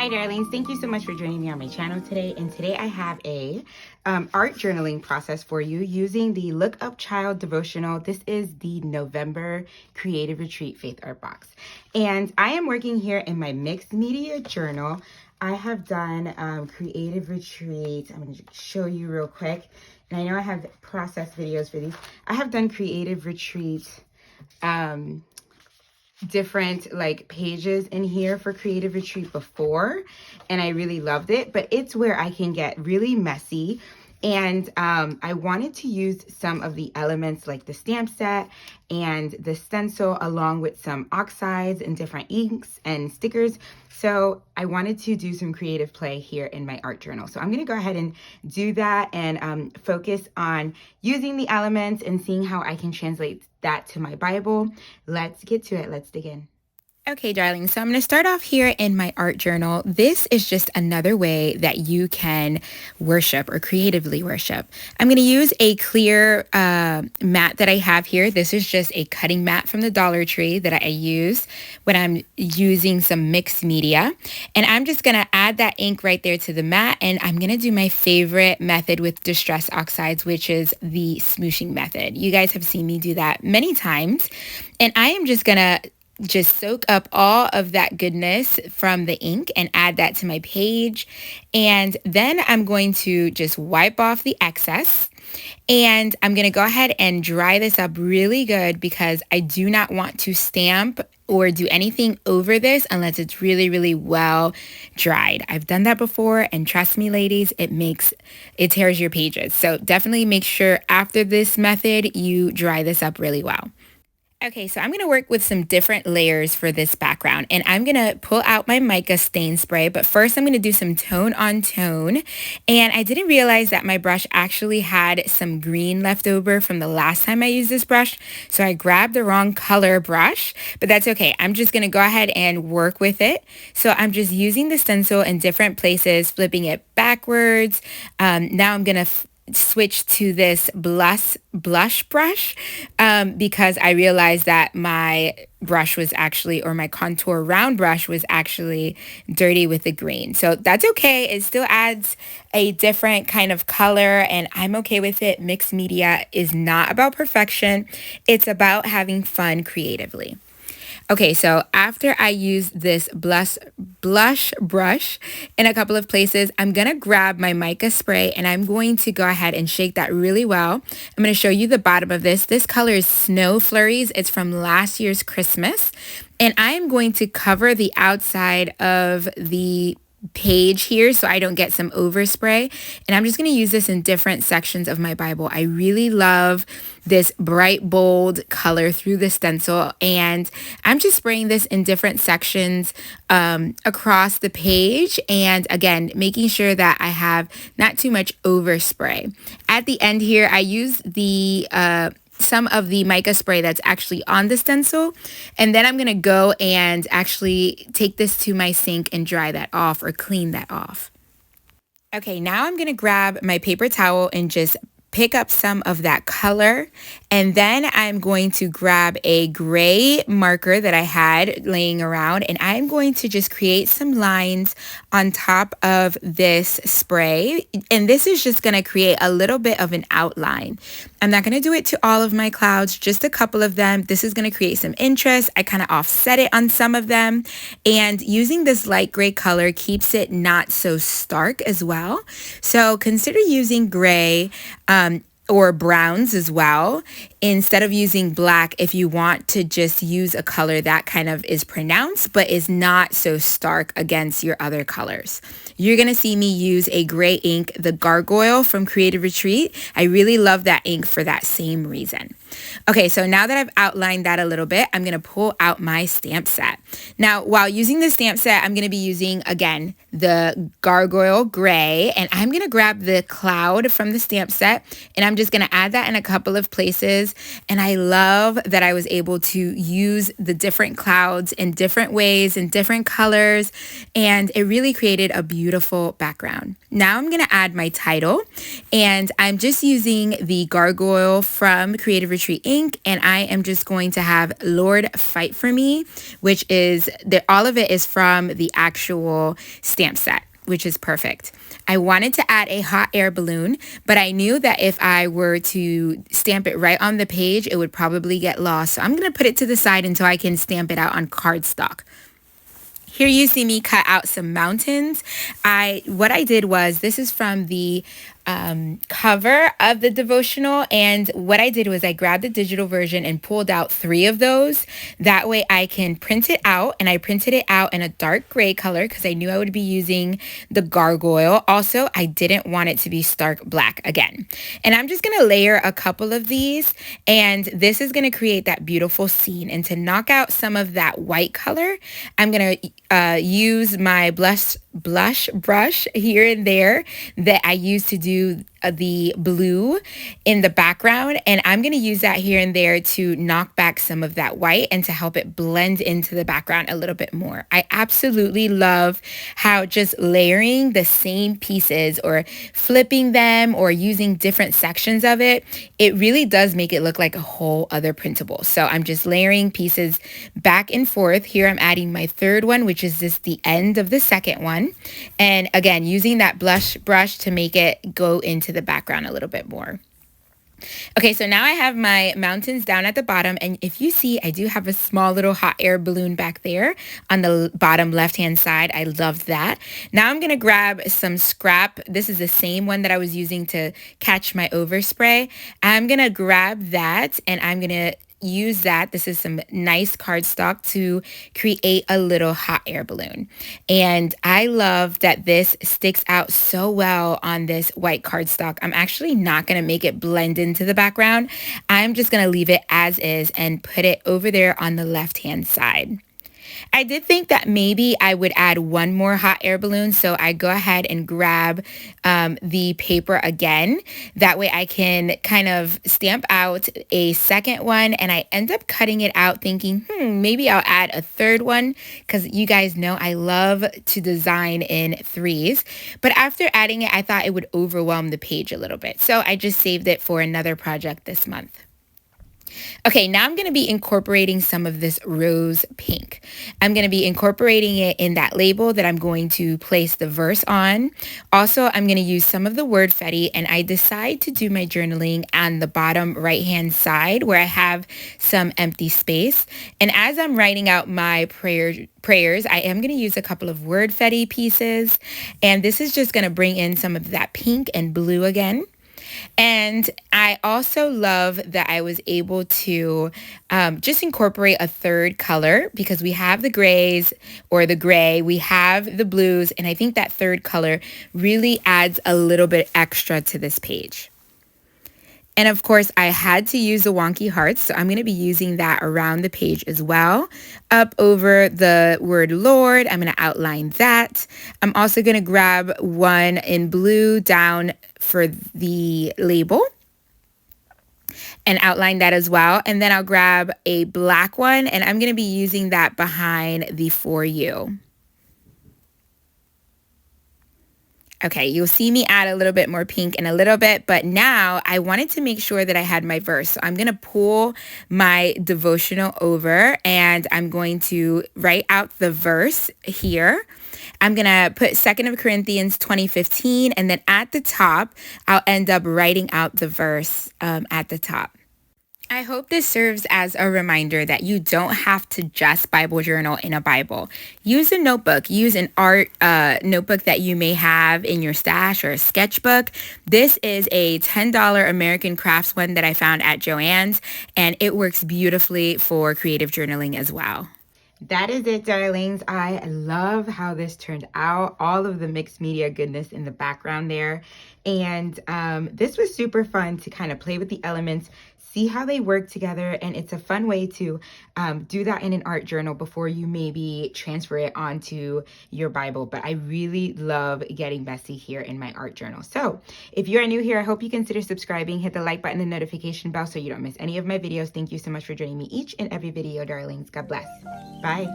Hi darlings, thank you so much for joining me on my channel today. And today I have a art journaling process for you using the Look Up Child devotional. This is the November Creative Retreat Faith Art Box. And I am working here in my mixed media journal. I have done creative retreats. I'm going to show you real quick. And I know I have process videos for these. I have done creative retreats different like pages in here for creative retreat before, and I really loved it, but it's where I can get really messy. And I wanted to use some of the elements like the stamp set and the stencil along with some oxides and different inks and stickers. So I wanted to do some creative play here in my art journal. So I'm going to go ahead and do that and focus on using the elements and seeing how I can translate that to my Bible. Let's get to it. Let's dig in. Okay, darling, so I'm going to start off here in my art journal. This is just another way that you can worship or creatively worship. I'm going to use a clear mat that I have here. This is just a cutting mat from the Dollar Tree that I use when I'm using some mixed media. And I'm just going to add that ink right there to the mat. And I'm going to do my favorite method with distress oxides, which is the smooshing method. You guys have seen me do that many times. And I am just going to soak up all of that goodness from the ink and add that to my page. And then I'm going to just wipe off the excess. And I'm going to go ahead and dry this up really good because I do not want to stamp or do anything over this unless it's really, really well dried. I've done that before, and trust me, ladies, it tears your pages. So definitely make sure after this method, you dry this up really well. Okay, so I'm going to work with some different layers for this background, and I'm going to pull out my mica stain spray, but first I'm going to do some tone on tone. And I didn't realize that my brush actually had some green left over from the last time I used this brush, so I grabbed the wrong color brush, but that's okay. I'm just going to go ahead and work with it. So I'm just using the stencil in different places, flipping it backwards. Now I'm going to switch to this blush brush because I realized that my brush was actually, or my contour round brush was actually dirty with the green. So that's okay. It still adds a different kind of color, and I'm okay with it. Mixed media is not about perfection. It's about having fun creatively. Okay, so after I use this blush brush in a couple of places, I'm going to grab my mica spray and I'm going to go ahead and shake that really well. I'm going to show you the bottom of this. This color is Snow Flurries. It's from last year's Christmas. And I am going to cover the outside of the page here so I don't get some overspray, and I'm just going to use this in different sections of my Bible. I really love this bright bold color through the stencil, and I'm just spraying this in different sections across the page, and again making sure that I have not too much overspray. At the end here I use the some of the mica spray that's actually on the stencil, and then I'm going to go and actually take this to my sink and dry that off or clean that off. Okay, now I'm going to grab my paper towel and just pick up some of that color, and then I'm going to grab a gray marker that I had laying around, and I'm going to just create some lines on top of this spray, and this is just going to create a little bit of an outline. I'm not going to do it to all of my clouds, just a couple of them. This is going to create some interest. I kind of offset it on some of them, and using this light gray color keeps it not so stark as well. So consider using gray or browns as well, instead of using black if you want to just use a color that kind of is pronounced but is not so stark against your other colors. You're going to see me use a gray ink, the Gargoyle from Creative Retreat. I really love that ink for that same reason. Okay, so now that I've outlined that a little bit, I'm going to pull out my stamp set. Now, while using the stamp set, I'm going to be using, again, the Gargoyle Gray, and I'm going to grab the cloud from the stamp set, and I'm just going to add that in a couple of places. And I love that I was able to use the different clouds in different ways and different colors, and it really created a beautiful background. Now I'm going to add my title, and I'm just using the Gargoyle from Creative Retreat Poetry ink, and I am just going to have Lord Fight For Me, which is, all of it is from the actual stamp set, which is perfect. I wanted to add a hot air balloon, but I knew that if I were to stamp it right on the page, it would probably get lost. So I'm going to put it to the side until I can stamp it out on cardstock. Here you see me cut out some mountains. What I did was, this is from the cover of the devotional, and what I did was I grabbed the digital version and pulled out 3 of those. That way I can print it out, and I printed it out in a dark gray color because I knew I would be using the gargoyle. Also, I didn't want it to be stark black again. And I'm just going to layer a couple of these, and this is going to create that beautiful scene. And to knock out some of that white color, I'm going to use my blush brush here and there that I used to do the blue in the background, and I'm going to use that here and there to knock back some of that white and to help it blend into the background a little bit more. I absolutely love how just layering the same pieces or flipping them or using different sections of it, it really does make it look like a whole other printable. So I'm just layering pieces back and forth. Here I'm adding my 3rd one, which is just the end of the 2nd one. And again, using that blush brush to make it go into the background a little bit more. Okay, so now I have my mountains down at the bottom, and if you see, I do have a small little hot air balloon back there on the bottom left-hand side. I love that. Now I'm going to grab some scrap. This is the same one that I was using to catch my overspray. I'm going to grab that, and I'm going to use that. This is some nice cardstock to create a little hot air balloon. And I love that this sticks out so well on this white cardstock. I'm actually not going to make it blend into the background. I'm just going to leave it as is and put it over there on the left-hand side. I did think that maybe I would add one more hot air balloon, so I go ahead and grab the paper again. That way I can kind of stamp out a second one, and I end up cutting it out thinking, maybe I'll add a 3rd one, because you guys know I love to design in 3s. But after adding it, I thought it would overwhelm the page a little bit, so I just saved it for another project this month. Okay, now I'm going to be incorporating some of this rose pink. I'm going to be incorporating it in that label that I'm going to place the verse on. Also, I'm going to use some of the word fetty, and I decide to do my journaling on the bottom right-hand side where I have some empty space. And as I'm writing out my prayers, I am going to use a couple of word fetty pieces, and this is just going to bring in some of that pink and blue again. And I also love that I was able to just incorporate a 3rd color, because we have the grays or the gray, we have the blues, and I think that 3rd color really adds a little bit extra to this page. And of course, I had to use the wonky hearts, so I'm going to be using that around the page as well. Up over the word Lord, I'm going to outline that. I'm also going to grab one in blue down for the label and outline that as well. And then I'll grab a black one, and I'm going to be using that behind the For You. Okay, you'll see me add a little bit more pink in a little bit, but now I wanted to make sure that I had my verse. So I'm going to pull my devotional over, and I'm going to write out the verse here. I'm going to put 2 Corinthians 20:15, and then at the top, I'll end up writing out the verse at the top. I hope this serves as a reminder that you don't have to just Bible journal in a Bible. Use a notebook. Use an art notebook that you may have in your stash, or a sketchbook. This is a $10 American Crafts one that I found at Joann's, and it works beautifully for creative journaling as well. That is it, darlings. I love how this turned out. All of the mixed media goodness in the background there. And this was super fun to kind of play with the elements, see how they work together. And it's a fun way to do that in an art journal before you maybe transfer it onto your Bible. But I really love getting messy here in my art journal. So if you're new here, I hope you consider subscribing, hit the like button and notification bell so you don't miss any of my videos. Thank you so much for joining me each and every video, darlings. God bless. Bye.